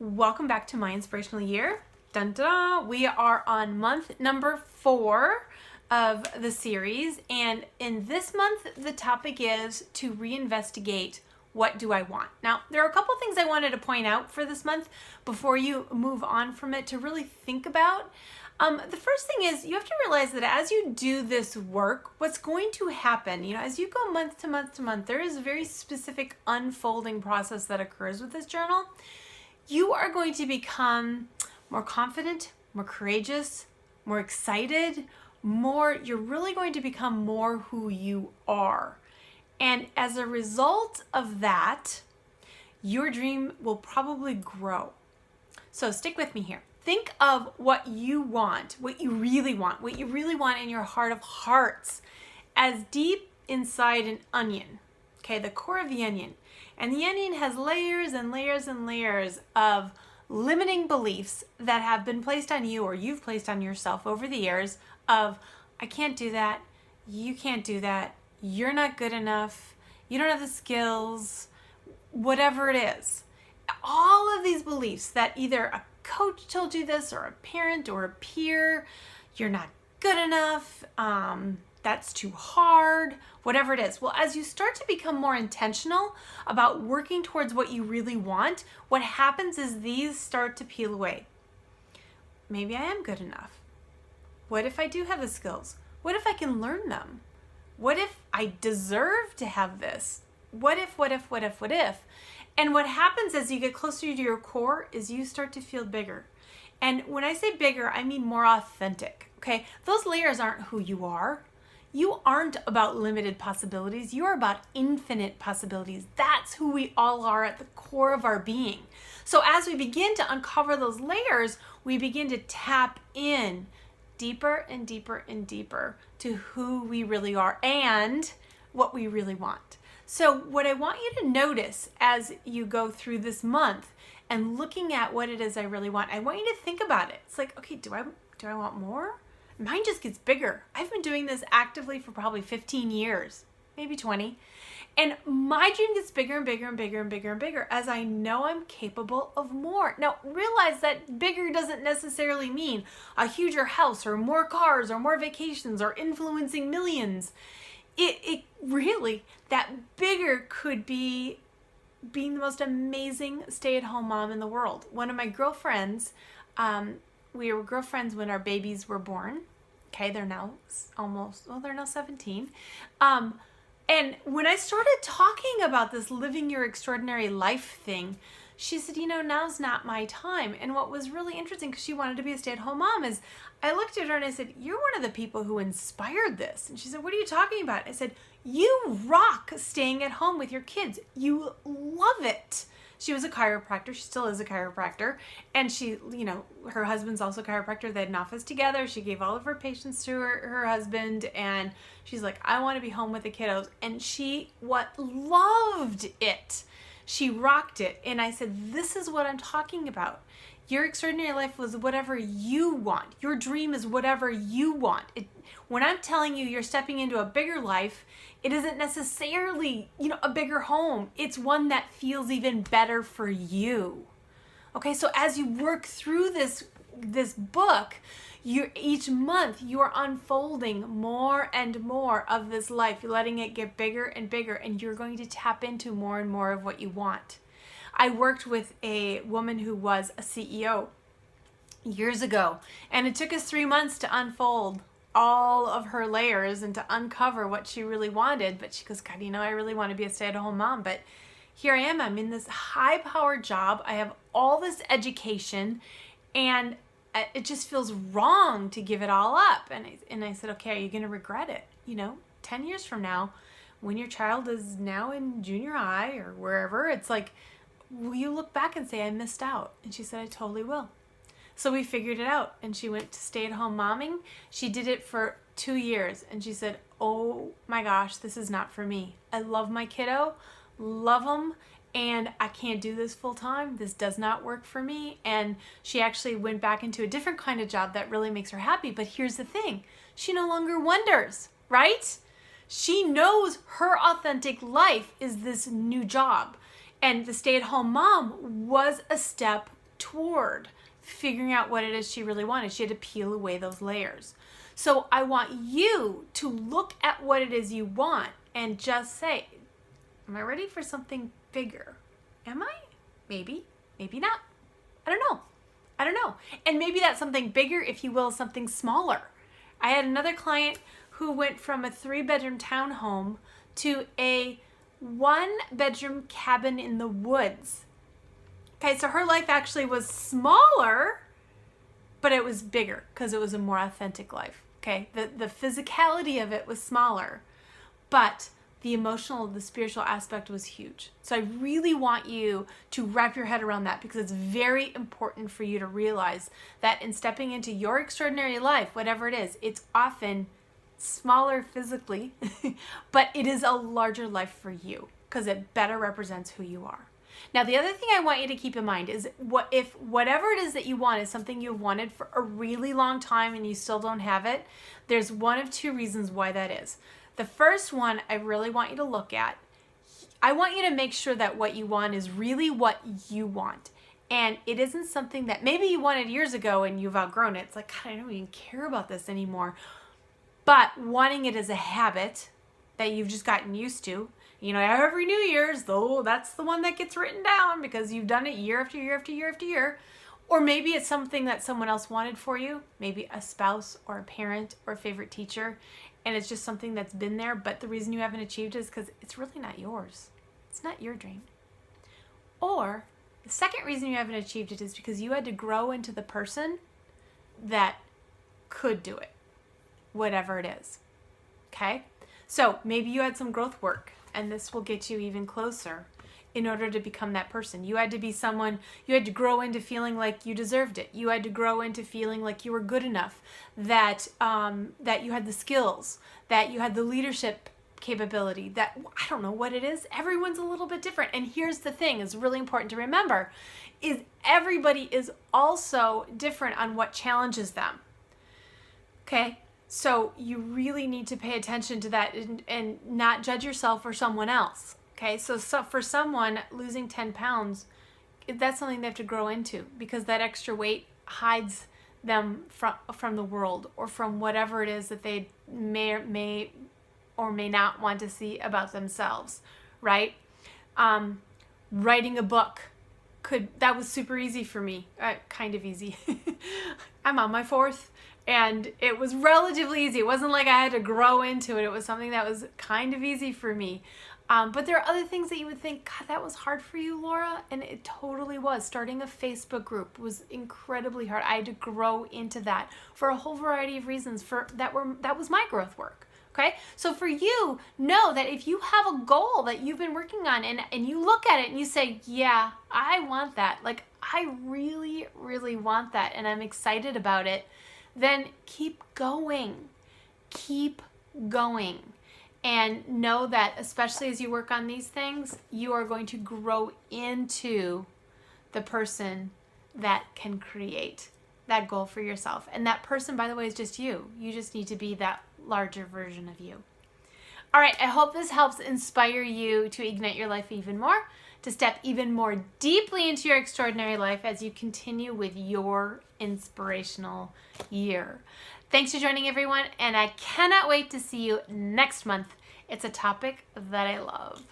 Welcome back to my inspirational year. Dun dun! We are on month number 4 of the series, and in this month the topic is to reinvestigate what do I want. Now, there are a couple things I wanted to point out for this month before you move on from it to really think about. The first thing is you have to realize that as you do this work, what's going to happen, as you go month to month to month, there is a very specific unfolding process that occurs with this journal. You are going to become more confident, more courageous, more excited, you're really going to become more who you are. And as a result of that, your dream will probably grow. So stick with me here. Think of what you want, what you really want in your heart of hearts, as deep inside an onion, okay, the core of the onion. And the onion has layers and layers and layers of limiting beliefs that have been placed on you or you've placed on yourself over the years of, I can't do that, you can't do that, you're not good enough, you don't have the skills, whatever it is. All of these beliefs that either a coach told you this or a parent or a peer, you're not good enough, that's too hard, whatever it is. Well, as you start to become more intentional about working towards what you really want, what happens is these start to peel away. Maybe I am good enough. What if I do have the skills? What if I can learn them? What if I deserve to have this? What if? And what happens as you get closer to your core is you start to feel bigger. And when I say bigger, I mean more authentic, okay? Those layers aren't who you are. You aren't about limited possibilities. You are about infinite possibilities. That's who we all are at the core of our being. So as we begin to uncover those layers, we begin to tap in deeper and deeper and deeper to who we really are and what we really want. So what I want you to notice as you go through this month and looking at what it is I really want, I want you to think about it. It's like, okay, do I want more? Mine just gets bigger. I've been doing this actively for probably 15 years, maybe 20. And my dream gets bigger and bigger and bigger and bigger and bigger as I know I'm capable of more. Now, realize that bigger doesn't necessarily mean a huger house or more cars or more vacations or influencing millions. It really, that bigger could be being the most amazing stay-at-home mom in the world. One of my girlfriends, we were girlfriends when our babies were born. Okay, they're now they're now 17. And when I started talking about this living your extraordinary life thing, she said, now's not my time. And what was really interesting, because she wanted to be a stay-at-home mom, is I looked at her and I said, you're one of the people who inspired this. And she said, what are you talking about? I said, you rock staying at home with your kids. You love it. She was a chiropractor. She still is a chiropractor. And she, her husband's also a chiropractor. They had an office together. She gave all of her patients to her husband. And she's like, I want to be home with the kiddos. And she loved it. She rocked it. And I said, this is what I'm talking about. Your extraordinary life was whatever you want. Your dream is whatever you want. When I'm telling you you're stepping into a bigger life, it isn't necessarily, a bigger home. It's one that feels even better for you. Okay, so as you work through this book, each month you are unfolding more and more of this life. You're letting it get bigger and bigger, and you're going to tap into more and more of what you want. I worked with a woman who was a CEO years ago, and it took us 3 months to unfold all of her layers and to uncover what she really wanted. But she goes, God, I really want to be a stay-at-home mom, but here I am. I'm in this high-powered job. I have all this education, and it just feels wrong to give it all up. And I said, okay, are you going to regret it? 10 years from now, when your child is now in junior high or wherever, it's like, will you look back and say, I missed out? And she said, I totally will. So we figured it out, and she went to stay-at-home momming. She did it for 2 years, and she said, oh my gosh, this is not for me. I love my kiddo, love him, and I can't do this full time. This does not work for me. And she actually went back into a different kind of job that really makes her happy. But here's the thing. She no longer wonders, right? She knows her authentic life is this new job. And the stay-at-home mom was a step toward figuring out what it is she really wanted. She had to peel away those layers. So I want you to look at what it is you want and just say, am I ready for something bigger? Am I? Maybe, maybe not. I don't know. I don't know. And maybe that something bigger, if you will, is something smaller. I had another client who went from a 3-bedroom townhome to a 1-bedroom cabin in the woods. Okay, so her life actually was smaller, but it was bigger because it was a more authentic life. Okay, the physicality of it was smaller, but the emotional, the spiritual aspect was huge. So I really want you to wrap your head around that, because it's very important for you to realize that in stepping into your extraordinary life, whatever it is, it's often smaller physically, but it is a larger life for you because it better represents who you are. Now, the other thing I want you to keep in mind is if whatever it is that you want is something you've wanted for a really long time and you still don't have it, there's one of 2 reasons why that is. The first one I really want you to look at, I want you to make sure that what you want is really what you want. And it isn't something that maybe you wanted years ago and you've outgrown it. It's like, God, I don't even care about this anymore. But wanting it as a habit that you've just gotten used to, you know, every New Year's, though, that's the one that gets written down because you've done it year after year after year after year. Or maybe it's something that someone else wanted for you, maybe a spouse or a parent or a favorite teacher, and it's just something that's been there, but the reason you haven't achieved it is because it's really not yours. It's not your dream. Or the second reason you haven't achieved it is because you had to grow into the person that could do it, whatever it is. Okay? So maybe you had some growth work, and this will get you even closer in order to become that person. You had to be someone, you had to grow into feeling like you deserved it. You had to grow into feeling like you were good enough, that you had the skills, that you had the leadership capability, that, I don't know what it is. Everyone's a little bit different. And here's the thing, is really important to remember, is everybody is also different on what challenges them. Okay? So you really need to pay attention to that and not judge yourself or someone else. Okay, so for someone, losing 10 pounds, that's something they have to grow into, because that extra weight hides them from the world or from whatever it is that they may or may not want to see about themselves, right? Writing a book, that was super easy for me, kind of easy. I'm on my 4th. And it was relatively easy. It wasn't like I had to grow into it. It was something that was kind of easy for me. But there are other things that you would think, God, that was hard for you, Laura. And it totally was. Starting a Facebook group was incredibly hard. I had to grow into that for a whole variety of reasons. That was my growth work. Okay? So for you, know that if you have a goal that you've been working on and you look at it and you say, yeah, I want that. Like, I really, really want that. And I'm excited about it. Then keep going. Keep going. And know that, especially as you work on these things, you are going to grow into the person that can create that goal for yourself. And that person, by the way, is just you. You just need to be that larger version of you. All right, I hope this helps inspire you to ignite your life even more, to step even more deeply into your extraordinary life as you continue with your inspirational year. Thanks for joining, everyone, and I cannot wait to see you next month. It's a topic that I love.